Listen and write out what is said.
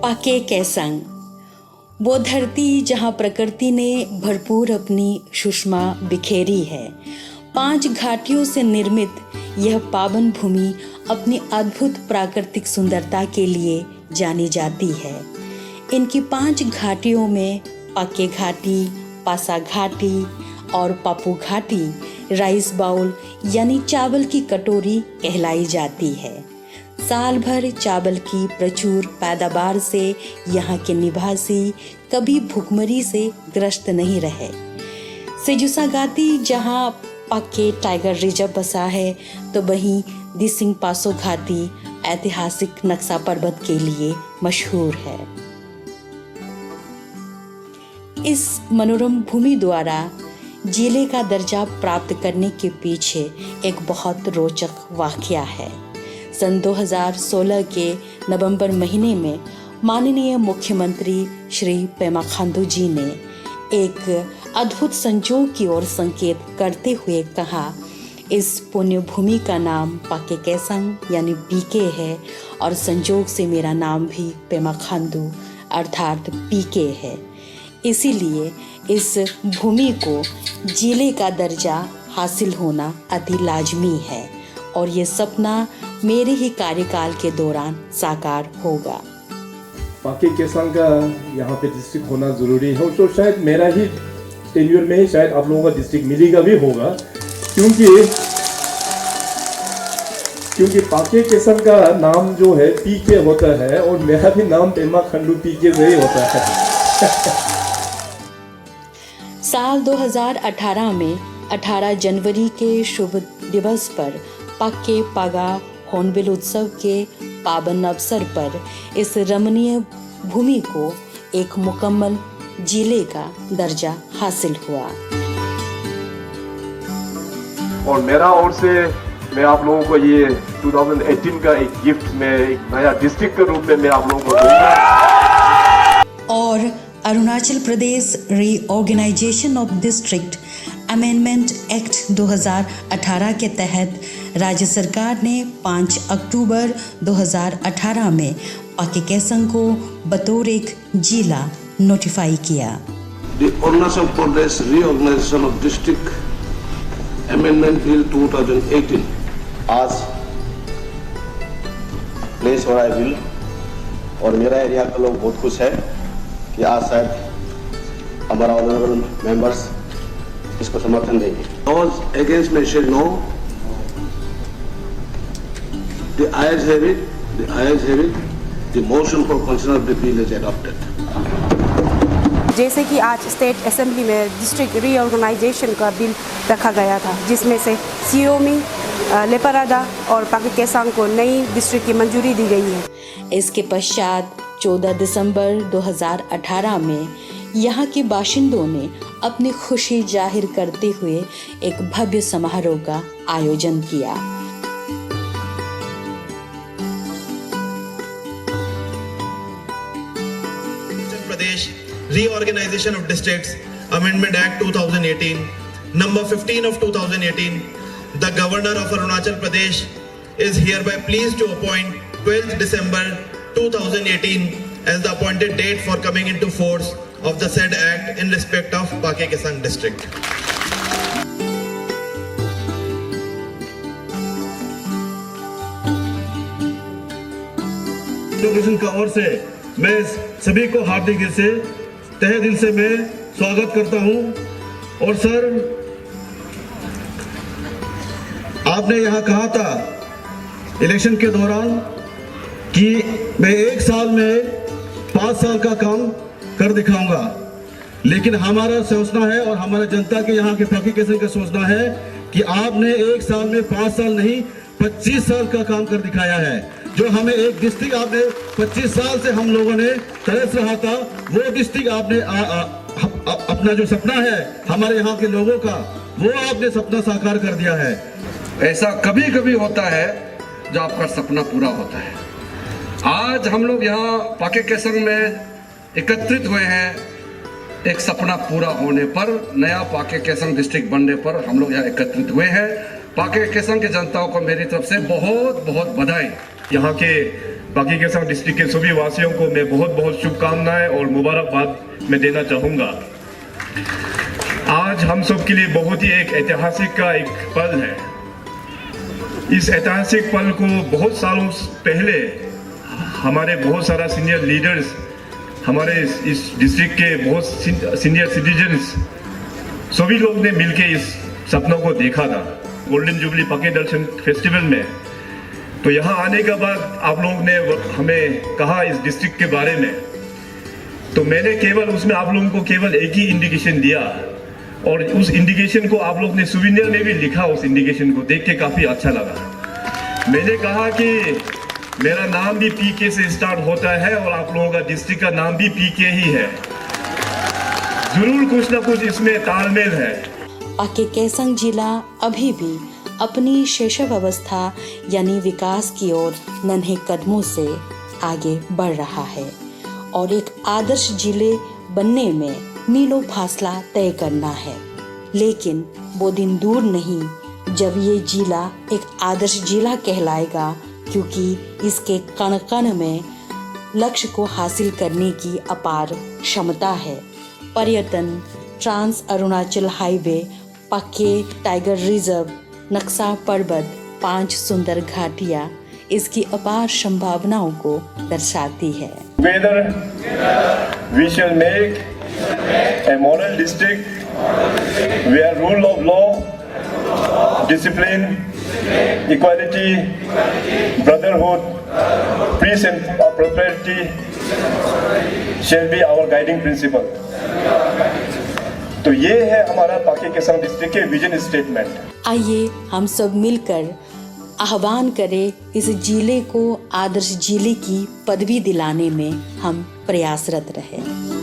पाके केसंग, वो धरती जहाँ प्रकृति ने भरपूर अपनी सुषमा बिखेरी है। 5 घाटियों से निर्मित यह पावन भूमि अपनी अद्भुत प्राकृतिक सुंदरता के लिए जानी जाती है। इनकी 5 घाटियों में पाके घाटी, पासा घाटी और पापू घाटी राइस बाउल यानी चावल की कटोरी कहलाई जाती है। साल भर चावल की प्रचुर पैदावार से यहाँ के निवासी कभी भूखमरी से ग्रस्त नहीं रहे। सेजुसा घाटी जहाँ पाके टाइगर रिजर्व बसा है, तो वहीं दिसिंग पासो घाटी ऐतिहासिक नक्शा पर्वत के लिए मशहूर है। इस मनोरम भूमि द्वारा जिले का दर्जा प्राप्त करने के पीछे एक बहुत रोचक वाकया है। सन 2016 के नवंबर महीने में माननीय मुख्यमंत्री श्री पेमा खांडू जी ने एक अद्भुत संजोग की ओर संकेत करते हुए कहा, इस पुण्य भूमि का नाम पाके केसंग यानी पीके है और संजोग से मेरा नाम भी पेमा खांडू अर्थात पीके है। इसीलिए इस भूमि को जिले का दर्जा हासिल होना अति लाजमी है और ये सपना मेरे ही कार्यकाल के दौरान साकार होगा। पाके केसंग का यहाँ पे डिस्ट्रिक्ट होना ज़रूरी है और तो शायद मेरा ही टेन्योर में ही शायद आप लोगों का डिस्ट्रिक्ट मिलेगा भी होगा, क्योंकि पाके केसंग का नाम जो है पीके होता है और मेरा भी नाम पेमा खांडू पीके से ही होता है। साल 2018 में 18 जनवरी के शुभ दिवस पर पाके पागा होर्नबिल उत्सव के पावन अवसर पर इस रमणीय भूमि को एक मुकम्मल जिले का दर्जा हासिल हुआ। और मेरा ओर से मैं आप लोगों को ये 2018 का एक गिफ्ट में एक नया डिस्ट्रिक्ट के रूप में मैं आप लोगों को दूंगा। और Arunachal Pradesh reorganization of district amendment act 2018 के तहत राज्य सरकार ने 5 अक्टूबर 2018 में पाके केसंग को बतौर एक जिला नोटिफाई किया। The Arunachal Pradesh Reorganization of District Amendment Bill 2018 आज प्लेस हो रहा है बिल और मेरा एरिया के लोग बहुत खुश है कि आज शायद हमारा ऑनरेबल मेंबर्स इसको समर्थन देंगे। Those against may say no. The ayes have it. The ayes have it. The motion for consideration of the bill is adopted. जैसे कि आज स्टेट असेंबली में डिस्ट्रिक्ट रीऑर्गेनाइजेशन का बिल रखा गया था, जिसमें से सियोमी, लेपरादा और पाके केसंग को नई डिस्ट्रिक्ट की मंजूरी दी गई है। इसके पश्चात 14 दिसंबर 2018 में यहाँ के बाशिंदों ने अपनी खुशी जाहिर करते हुए एक भव्य समारोह का आयोजन किया। प्रदेश Reorganization of Districts Amendment Act 2018, number 15 of 2018, the Governor of Arunachal Pradesh is hereby pleased to appoint 12th December 2018 as the appointed date for coming into force of the said act in respect of Paake Kesang district. Education का ओर से मैं सभी को हार्दिक दिल से तहे दिल से मैं स्वागत करता हूं। और सर, आपने यहाँ कहा था इलेक्शन के दौरान कि मैं 1 साल में 5 साल का काम कर दिखाऊंगा, लेकिन हमारा सोचना है और हमारा जनता के यहाँ के पाके केसंग का सोचना है कि आपने 1 साल में 5 साल नहीं 25 साल का काम कर दिखाया है। जो हमें एक डिस्ट्रिक्ट आपने 25 साल से हम लोगों ने तरस रहा था, वो डिस्ट्रिक्ट आपने अपना जो सपना है हमारे यहाँ के लोगों का, वो आपने सपना साकार कर दिया है। ऐसा कभी कभी होता है जो आपका सपना पूरा होता है। आज हम लोग यहाँ पाके केसंग में एकत्रित हुए हैं एक सपना पूरा होने पर, नया पाके केसंग डिस्ट्रिक्ट बनने पर हम लोग यहाँ एकत्रित हुए हैं पाके केसंग के जनताओं को मेरी तरफ से बहुत बहुत बधाई। यहाँ के पाके केसंग डिस्ट्रिक्ट के सभी वासियों को मैं बहुत बहुत शुभकामनाएं और मुबारकबाद मैं देना चाहूँगा। आज हम सब के लिए बहुत ही एक ऐतिहासिक का एक पल है। इस ऐतिहासिक पल को बहुत सालों पहले हमारे बहुत सारा सीनियर लीडर्स, हमारे इस डिस्ट्रिक्ट के बहुत सीनियर सिटीजन्स, सभी लोग ने मिलकर इस सपनों को देखा था गोल्डन जुबली पाके दर्शन फेस्टिवल में। तो यहाँ आने के बाद आप लोगों ने हमें कहा इस डिस्ट्रिक्ट के बारे में, तो मैंने केवल उसमें आप लोगों को केवल एक ही इंडिकेशन दिया और उस इंडिकेशन को आप लोग ने सुविनियर में भी लिखा। उस इंडिकेशन को देख के काफ़ी अच्छा लगा। मैंने कहा कि मेरा नाम भी पीके से स्टार्ट होता है और आप लोगों का डिस्ट्रिक्ट का नाम भी पीके ही है। जरूर कुछ ना कुछ इसमें तालमेल है। पाके केसंग जिला अभी भी अपनी शैशवावस्था यानी विकास की ओर नन्हे कदमों से आगे बढ़ रहा है और एक आदर्श जिले बनने में मीलों फासला तय करना है। लेकिन वो दिन दूर नहीं जब ये जिला एक आदर्श जिला कहलाएगा, क्योंकि इसके कण कण में लक्ष्य को हासिल करने की अपार क्षमता है। पर्यटन, ट्रांस अरुणाचल हाईवे, पाके टाइगर रिजर्व, नक्सा पर्वत, 5 सुंदर घाटियाँ इसकी अपार संभावनाओं को दर्शाती है। Together we shall make a model district where rule of law, discipline, equality, brotherhood, peace and prosperity shall be our guiding principle. तो ये है हमारा पाके केसंग डिस्ट्रिक्ट के विजन स्टेटमेंट। आइए हम सब मिलकर आह्वान करें इस जिले को आदर्श जिले की पदवी दिलाने में हम प्रयासरत रहें।